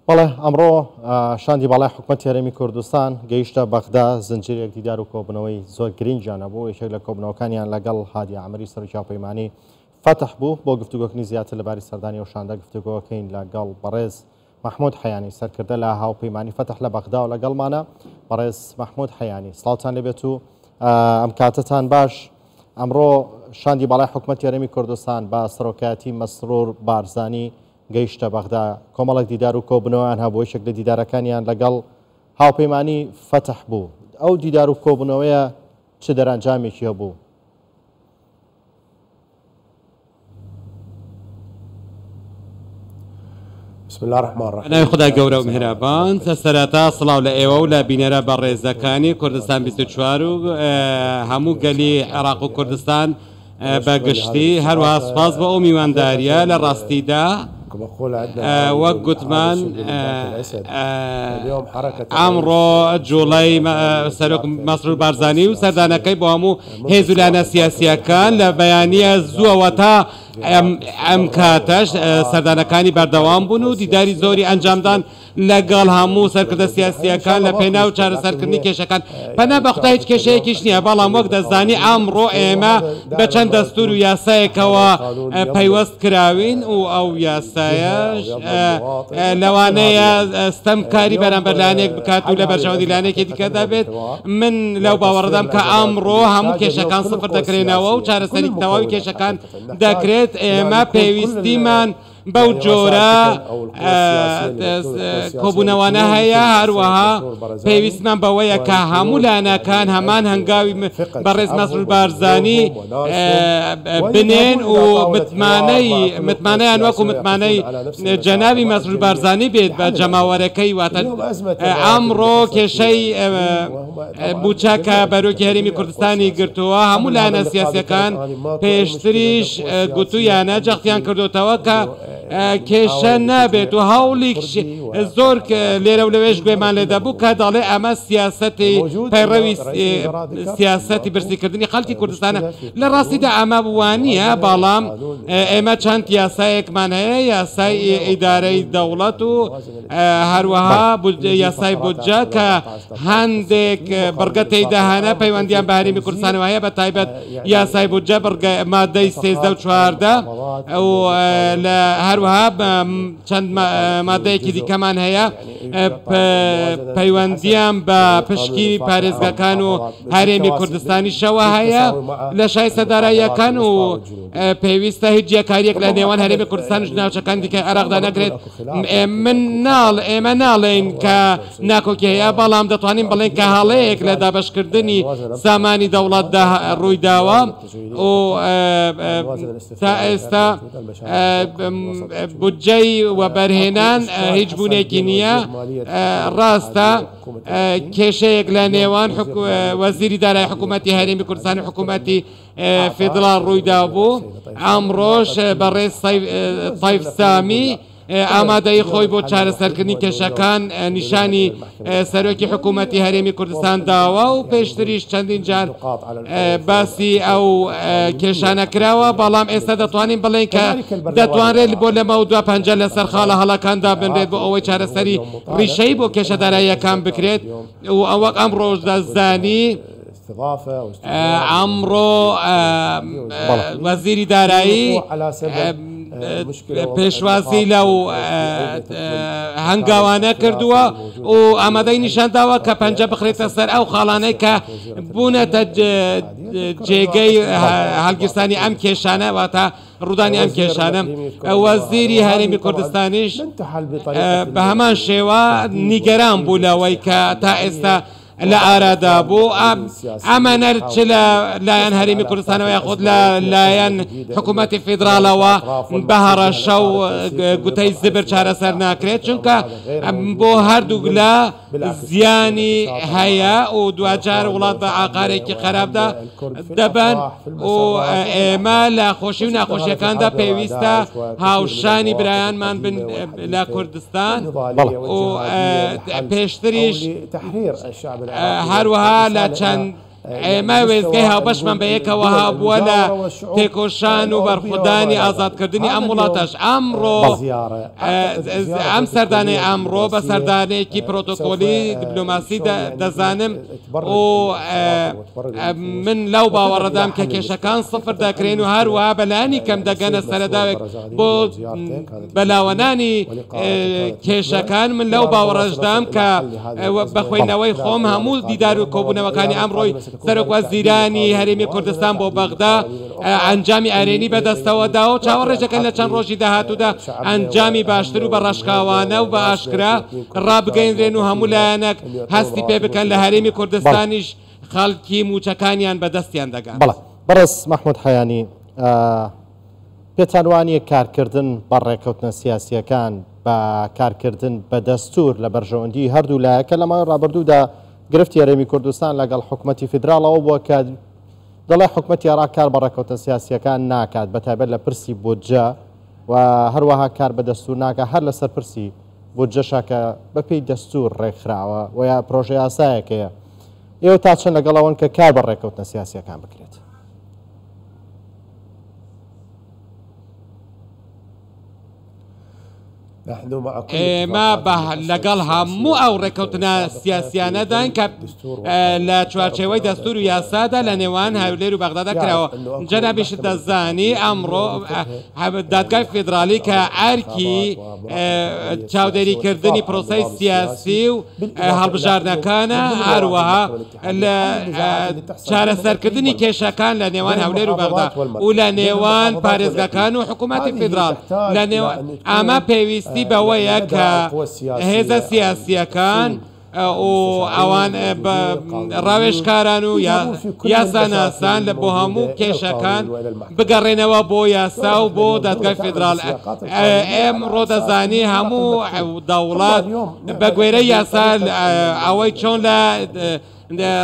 بەڵێ ئەمڕۆ شاندی باڵای حکوومەتی هەرێمی کوردستان گەیشتە بەغدا زنجیرێک دیدار و کۆبنەوەی زۆر گرنگیانە بوو. یەکێک لە کۆبنەوەکانیان لەگەڵ هادی عەمەری سەرۆکیاپەیمانی فتح بوو بۆ گفتوگۆکردنی زیاتر لەباری سەردانی ئەو شاندا گفتوگۆکەین لەگەڵ بەڕێز محمود حەیانی سەرکردە لە هاوپەیمانی فتح لە بەغدا و لەگەڵمانە. بەڕێز محمود حەیانی سڵاوتان لێبێت و ئەم کاتتان باش. ئەمڕۆ شاندی باڵای حکوومەتی هەرێمی کوردستان بە سەرۆکایەتی مەسرور بارزانی گەیشتە بەغدا، کۆمەڵێک دیدار و کۆبنەوەیان هەبوو. یەکێک لە دیدارەکانیان لەگەڵ هاوپەیمانی فتح بوو. ئەو دیدار و کۆبنەوەیە چ دەرەنجامێکی هەبوو؟ بسم الله الرحمن الرحيم. أنا خدا گەورە و میهرەبان، سەرەتا سڵاو لە ئێوە و لە بینەرە بە ڕێزەکانی کوردستان 24 و هەموو گەلی عێراق و کوردستان بەگشتی، هەروەها سوپاس بە ئەو میوانداریە لە ڕاستیدا وەک گوتمان ئەمڕۆ جوڵەی سەرۆک مەسرور بارزانی و سەردانەکەی بۆ هەموو هێز و لانە سیاسیەکان لە بەیانیە زووەوە تا ئەم کاتەش سەردانەکانی بەردەوام بوون و دیداری زۆری ئەنجامدان لەگەڵ هەموو سەرکردە سیاسیەکان لە پێناو چارەسەرکردنی کێشەکان. پەنا بەخدا هیچ کێشەیەکیش نییە، بەڵام وەک دەزانی ئەمڕۆ ئێمە بە چەند دەستور و یاسایەکەوە پەیوەست کراوین و ئەو یاسایەش لەوانەیە ستەمکاری بەرامبەر لایەنێک بکات و لە بەرژەوەندی لایەنێکی دیکە دەبێت. من لەو باوەڕدام کە ئەمڕۆ هەموو کێشەکان سفر دەکرێنەوە و چارەسەری تەواوی کێشەکان دەکرێت. ئێمە پێویستیمان بەو جۆرە کۆبوونەوانە هەیە، هەروەها پێویستمان بەوەیە کە هەموو لایەنەکان هەمان هەنگاوی بەڕێز مەسرور بارزانی بنێن و متمانەیان وەکو متمانەی جەنابی مەسرور بارزانی بێت بە جەماوەرەکەی. واتە ئەمڕۆ کێشەی بووچە کە بەرۆکی هەرێمی کوردستانی گرتووە، هەموو لایەنە سیاسیەکان پێشتریش گوتویانە جەختیان کردوتەوە کە کێشە نابێت و هەوڵی زۆر لێرە و لەوێش گوێمان لێ دەبوو کە دەڵێ ئەمە سیاسەتی پەیڕەوی سیاسەتی برسیکردنی خەڵکی کوردستانە. لە ڕاستیدا ئەمە وانییە، بەڵام ئێمە چەند یاسایەکمان هەیە، یاسای ئیدارەی دەوڵەت و هەروەها یاسای بودجە کە هەندێک بڕگە تێیداهانە پەیوەندیان بە هەرێمی کوردستانەوە هەیە، بە تایبەت یاسای بودجە مادەی 13 و 14 و لە هەروەها چەند مادەیەکی دیکەمان هەیە پەیوەندیان بە پشکی پارێزگاکان و هەرێمی کوردستانیشەوە هەیە لە شای سەداراییەکان و پێویستە هیچ جێکاریەک لە نێوان هەرێمی کوردستان و ناوچەکان دیکە عێراقدا نەکرێت. ئێمە ناڵێن کە ناکۆکی هەیە، بەڵام دەتوانین بڵێن کە هەڵەیەک لە دابەشکردنی سامانی دەوڵەتدا ڕوویداوە و تا ئێستا بودجەی وە بەرهێنان هیچ بوونێکی نییە. ڕاستە کێشەیەک لە نێوان وەزیری دارایی حکوومەتی هەرێمی کوردستان و حکوومەتی فێدراڵ ڕوویدا بوو. ئەمڕۆژ بەڕێز تایف سامی ئامادەی خۆی بۆ چارەسەرکردنی کێشەکان نیشانی سەرۆکی حکوومەتی هەرێمی کوردستان داوە و پێشتریش چەندین جار باسی ئەو کێشانە کراوە، بەڵام ئێستا دەتوانین بڵێن کە دەتوانرێت بۆ لەمە و 250 لەسەر خاڵە هەڵەکاندا بنرێت بۆ ئەوەی چارەسەری ڕیشەی بۆ کێشەداراییەکان بکرێت. و ئەوەک ئەمڕۆژ دەزانی ئەمڕۆ وەزیری دارایی پێشوازی لەو هەنگاوانە کردووە و ئامادەی نیشانداوە کە پەنجە بخرێتە سەر ئەو خاڵانەی کە بوونەتە جێگەی هەڵگیرستانی ئەم کێشانە، واتە ڕوودانی ئەم کێشانە. وەزیری هەرێمی کوردستانیش بە هەمان شێوە نیگەران بوو لەوەی کە تا ئێستا لە ئارادا بوو ئەمانە چ لە لایەن هەرێمی کوردستانەوە یاخود لە لایەن حکوومەتی فێدراڵەوە بە هەڕەشە و گوتەی زبر چارەسەر ناکرێت، چونکە بۆ هەردوو لە زیانی هەیە و دوجار وڵات بە عقارێکی خراپدا دەبن و ئێمە لە خۆشی و ناخۆشیەکاندا پێویستە هاوشانی برایانمان بن لە کوردستان و پێشتریش هەروەها لە چەند ئێمە وێزگەی هاوبەشمان بە یەکەوە هابووە لە تێکۆشان و بەرخودانی ئازادکردنی ئەم وڵاتەش ئەمڕۆ ئەم سەردانەی ئەمڕۆ بە سەردانەیەکی پرۆتۆکۆلی دیپلۆماسی دەزانم و من لەو باوەڕەدام کە کێشەکان سفر دەکرێن و هەروەها بەلایانی کەم دەگەنە سەرەداوێک بۆ بەلاوەنانی کێشەکان من لەو باوەڕەشدام کە بەخوێنەوەی خۆم هەموو دیدار و کۆبوونەوەکانی ئەمڕۆی سەرۆک وەزیرانی هەرێمی کوردستان بۆ بەغدا ئەنجامی ئارێنی بەدەستەوەدا و چاوەڕێژەکەن لە چەند ڕۆژی داهاتوودا ئەنجامی باشتر و بە ڕەشقاوانە و بە ئاشکرا ڕابگەیەنرێن و هەموو لایەنێک هەستی پێ بکەن لە هەرێمی کوردستانیش خەڵکی موچەکانیان بەدەستیان دەگات. بەڕێز مەحموود حەیانی، پێتان وانیە کارکردن بە ڕێکەوتنە سیاسیەکان بە کارکردن بە دەستور لە بەرژەوەندی هەردوو لایەکە لە ماوەی ڕابردوودا گرفتی هەرێمی کوردستان لەگەڵ حکوومەتی فیدراڵەوە بووە کە دەڵێ حکوومەتی عێراق کار بە ڕێکەوتنە سیاسیەکان ناکات بەتایبەت لە پرسی بودجە و هەروەها کار بە دەستور ناکات هەر لەسەر پرسی بودجەشە کە بەپێی دەستور ڕێکخراوە و یا پرۆژە یاسایەکەیە. ئێوە تا چەند لەگەڵەوەن کە کار بە ڕێکەوتنە سیاسیەکان بکرێت؟ ئێمە لەگەڵ هەموو ئەو ڕێکەوتنە سیاسیانەدان کە لە چوارچێوەی دەستور و یاسادا لە نێوان هەولێر و بەغدادا کراوە. جەنابیشت دەزانی ئەمڕۆ دادگای فیدرالی کە ئەرکی چاودێریکردنی پرۆسەی سیاسی و هەڵبژاردنەکانە هەروەها لە چارەسەرکردنی کێشەکان لە نێوان هەولێر و بەغدا و لە نێوان پارێزگاکان و حکوومەتی فیدرال لە نێوان ئەمە پێویست بەوەیە کە هێزە سیاسیەکان و ئەوان ڕاوێژکاران و یاساناسان لە بۆ هەموو کێشەکان بگەڕێنەوە بۆ یاسا و بۆ دادگای فیدرال. ئێمڕۆ دەزانی هەموو دەوڵات بە گوێرەی یاسا ئەوەی چۆن لە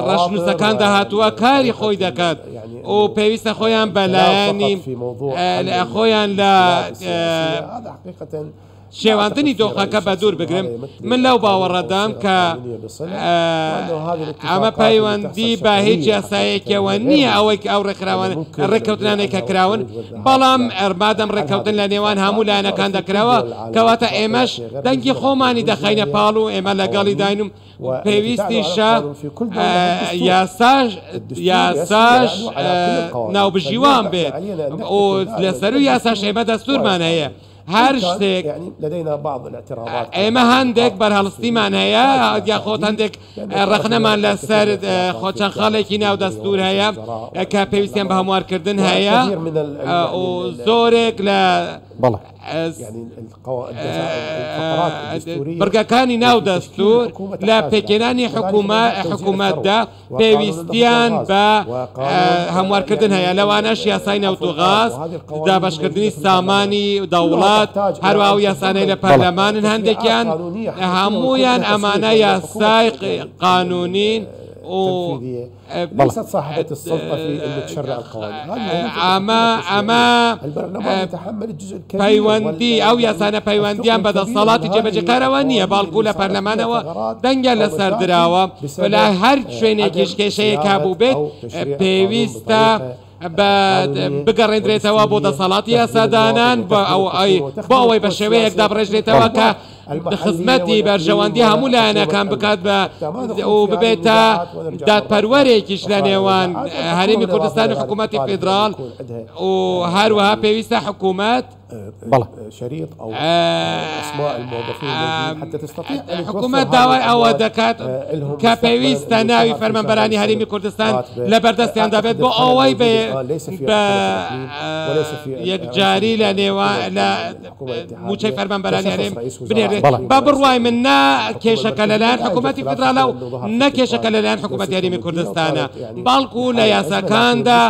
ڕەشنووسەکان داهاتووە کاری خۆی دەکات و پێویستە خۆیان بەلایانی خۆیان لە شێواندنی دۆخەکە بە دوور بگرم. من لەو باوەڕەدام کە ئەمە پەیوەندی بە هیچ یاسایەکەوە نییە ئەوەی ئەو ڕێکەوتنانێک کە کراون، بەڵام ئەرمادەم ڕێکەوتن لە نێوان هەموو لایەنەکان دەکراوە کەواتە ئێمەش دەنگی خۆمانی دەخینە پاڵ و ئێمە لەگەڵی داینم پێویستیشە یاساش ناوبژیوان بێت و لەسەر و یاساش ئێمە دەستورمان هەیە. هەر شتێک ئێمە هەندێک بەرهەڵستیمان هەیە یاخۆت هەندێک ڕەخنەمان لەسەر خۆچەند خاڵێکی ناو دەستور هەیە کە پێویستیان بە هەموارکردن هەیە و زۆرێک لە بڕگەکانی ناو دەستور لە پێکێنانی حکوومەتدا پێویستیان بە هەموارکردن هەیە. لەوانەش یاسای نەوتوغاز دابەشکردنی سامانی دەوڵات هەروە و یاسانەی لە پەرلەمانن هەندێکیان هەموویان ئەمانە یاسای قانونین ليست صاحبة السلطة في أن تشرع القوانين. أما يتحمل الجزء الكبير پەیوەندی ئەو یاسانە پەیوەندیان بەدەسەڵاتی جێبەجێکارەوە نییە، باڵکو لە پەرلەمانەوە دەنگیان لەسەر دراوە لە هەر شوێنێکیش کێشەیەک بوو بێت پێویستە بگەڕێنرێتەوە بۆ دەسەڵاتی یاسادانان بۆ ئەوەی بە شێوەیەک دابڕێژرێتەوە کە خزمەتی بەرژەوەندی هەموو لایەنەکان بکات و ببێتە دادپەروەرێکیش لە نێوان هەرێمی کوردستان و حکوومەتی فیدرال و هەروەها پێویستە حکوومەت شريط أو أسماء الموظفين حتى تستطيع حكومة داوای ئەوە دەکات کە پێویستە ناوی فەرمانبەرانی هەرێمی کوردستان لە بەردەستیان دەبێت بۆ ئەوەی بە یەکجاری لە نێوان لە موچەی فەرمانبەرانی هەرێم بنێرێت. با بڕوای من نا کێشەکە لەلایەن حکوومەتی فیدراڵە و نەکێشەکە لەلایەن حکوومەتی هەرێمی کوردستانە، باڵکو لە یاساکاندا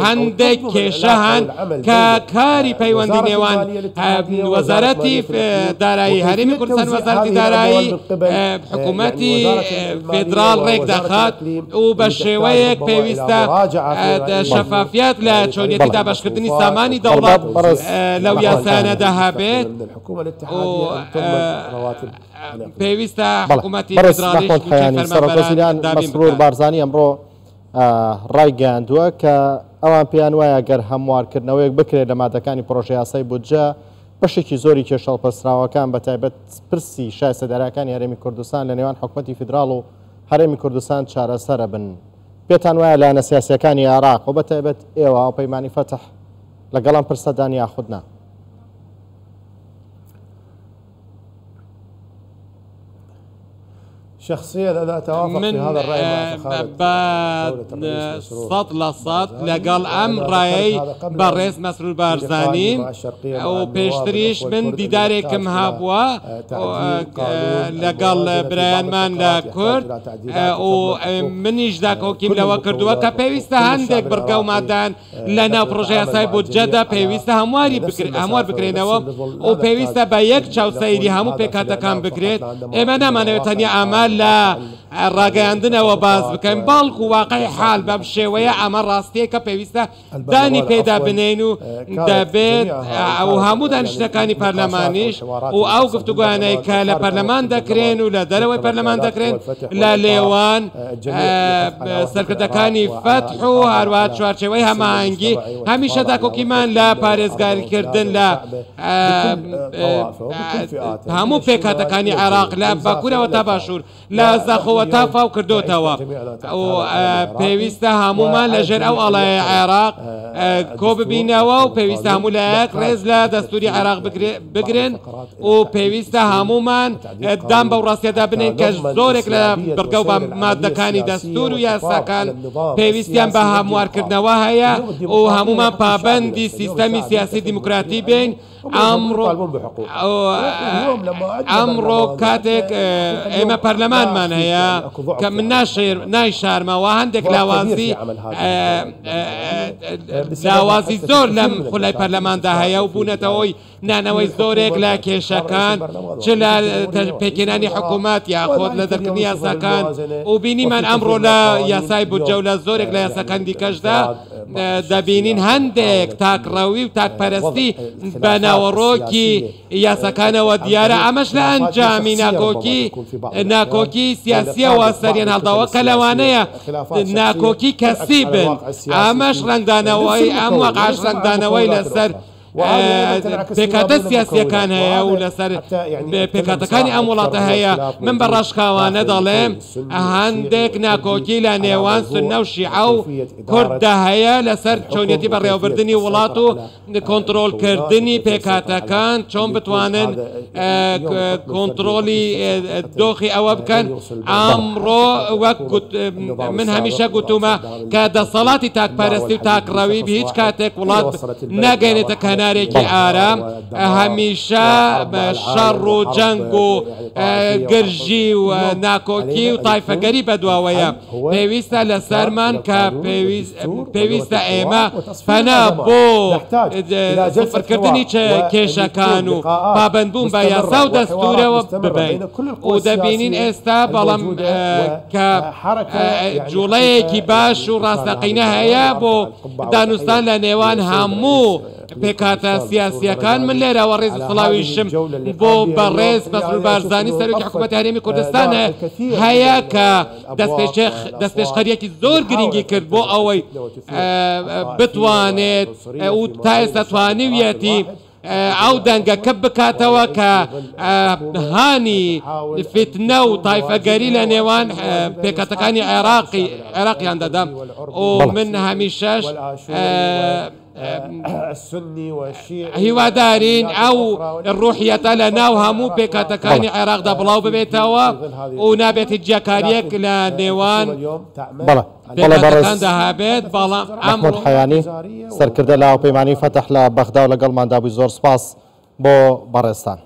هەندێک کێشە هەن کە لە کاری پەیوەندی نێوان وەزارەتی دارایی هەرێمی کوردستان وەزارەتی دارایی حکوومەتی فێدراڵ ڕێک دەخات و بە شێوەیەک پێویستە شەفافیت لە چۆنیەتی دابەشکردنی سامانی دەوڵات لەو یاسانەدا هەبێت پێویستە حکوومەتی فێدراڵیش مەسرور بارزانی ئەمڕۆ ڕایگەیاندووە کە ئەوان پێیان وایە گەر هەموارکردنەوەیەک بکرێت لە مادەکانی پرۆژە یاسای بودجە بەشێکی زۆری کێشەڵپەسراوەکان بە تایبەت پرسی شایستەدارەکانی هەرێمی کوردستان لە نێوان حکوومەتی فیدراڵ و هەرێمی کوردستان چارەسەرە بن. پێتان وایە لایەنە سیاسیەکانی عێراق و بە تایبەت ئێوە پەیمانی فەتح لەگەڵام پرسەدان یاخودنا؟ شخصيا انا اتوافق في هذا الراي مع صد لصد لقال ام راي برئيس مسرور بارزاني او بيشتريش من ديداركم هابوا لقال بريان مان لكرد و منيش داكو كيم لو كردوا كبيويستا هندك برقاو مادان لنا بروجي اساي بودجدا بيويستا هموار بكرينوا و بيويستا بايك چاو سيري همو بكاتا كان بكريت امانا منوتانيا اعمال لا ڕاگەیاندنەوە باز بکەین باڵکو واقعی حال بەم شێوەیە ئەمە ڕاستیەکە پێویستە دانی پێدا بنێن و دەبێت ئەو هەموو دانیشتەکانی پەرلەمانیش و ئەو گفتوگویانەی کە لە پەرلەمان دەکرێن و لە دەرەوەی پەرلەمان دەکرێن لە لێوان سەرکردەکانی فەتح و هەروە چوارچێوەی هەماهەنگی هەمیشە داکۆکیمان لە پارێزگاریکردن لە هەموو پێکاتەکانی عێراق لە باکوورەوە تا باشوور لە زەخۆوە تا فاو کردوتەوە و پێویستە هەمومان لەژێر ئەو ئەڵای عێراق کۆ ببینەوە و پێویستە هەموو لایەک ڕێز لە دەستوری عێراق بگرن و پێویستە هەمومان دام بەو ڕاستیەدا بنین کە زۆرێک لە بڕگە و مادەکانی دەستور و یاساکان پێویستیان بە هەموارکردنەوە هەیە و هەمومان پابەندی سیستەمی سیاسی دیموکراتی بین ئەمڕۆ کاتێک ئێمە پەرلەمانمان هەیە کە من نایشارمەوە هەندێک لاوازی زۆر لەم خولای پەرلەماندا هەیە و بوونەتەوەی نانەوەی زۆرێک لە کێشەکان چ لە پێکێنانی حکوومەت یاخۆت لە دەرکردنی یاساکان و بینیمان ئەمڕۆ لە یاسای بودجە و لە زۆرێک لە یاساکان دیکەشدا دەبینین هەندێک تاکڕەوی و تاکپەرستی بە ناوەڕۆکی یاساکانەوە دیارە ئەمەش لە ئەنجامی ناکۆکی سیاسیەوە سەریان هەڵداوە کە لەوانەیە ناکۆکی کەسی بن ئەمەش ڕنگدانەوەی ئەم وەقعش ڕنگدانەوەی لەسەر پێکاتە سیاسیەکان هەیە و لەسەر پێکاتەکانی ئەم وڵاتە هەیە من بە ڕاشکاوانە دەڵێم هەندێک ناکۆکی لە نێوان سونە و شیعە و کورددا هەیە لەسەر چۆنیەتی بەڕێوەبردننی وڵات و کۆنتڕۆلکردنی پێکاتەکان چۆن بتوانن کۆنتڕۆلی دۆخی ئەوە بکەن ئەمڕۆ وەک من هەمیشە گوتومە کە دەسەڵاتی تاکپەرستی و تاکڕەوی بە هیچ کاتێک وڵات ناگەێنێتە کەنارێکی ئارام هەمیشە شەڕ و جەنگ و گرژی و ناکۆکی و تایفەگەری بەدواوەیە پێویستە لەسەرمان کە پێویستە ئێمە فەنا بۆ سفرکردنی کێشەکان و پابەندبوون بە یاسا و دەستورەوە ببین و دەبینین ئێستا بەڵام کە جوڵەیەکی باش و ڕاستەقینە هەیە بۆ دانوستان لە نێوان هەموو پێکاتە سیاسیەکان من لێرەوە ڕێز سڵاویشم بۆ بەڕێز مسرور بارزانی سەرۆکی حکوومەتی هەرێمی کوردستان هەیە کە دەستپێشخەریەکی زۆر گرنگی کرد بۆ ئەوەی بتوانێت و تا ئێستا توانیویەتی ئەو دەنگەکە بکاتەوە کە هانی فتنە و تایفەگەری لە نێوان پێکاتەکانی عێراقیان دەدەم و من هەمیشەش هیوادارین ئەو ڕوحیەتە لە ناو هەموو پێکاتەکانی عێراقدا بڵاو ببێتەوە و نابێت جیاکاریەک لە نێوان پێکاتەکاندا هەبێت بەڵام ئەمڕۆ حەیانی سەرکردە لە پەیمانی فەتح لە بەغدا و لەگەڵماندا بووی زۆر سپاس بۆ بەڕێستان.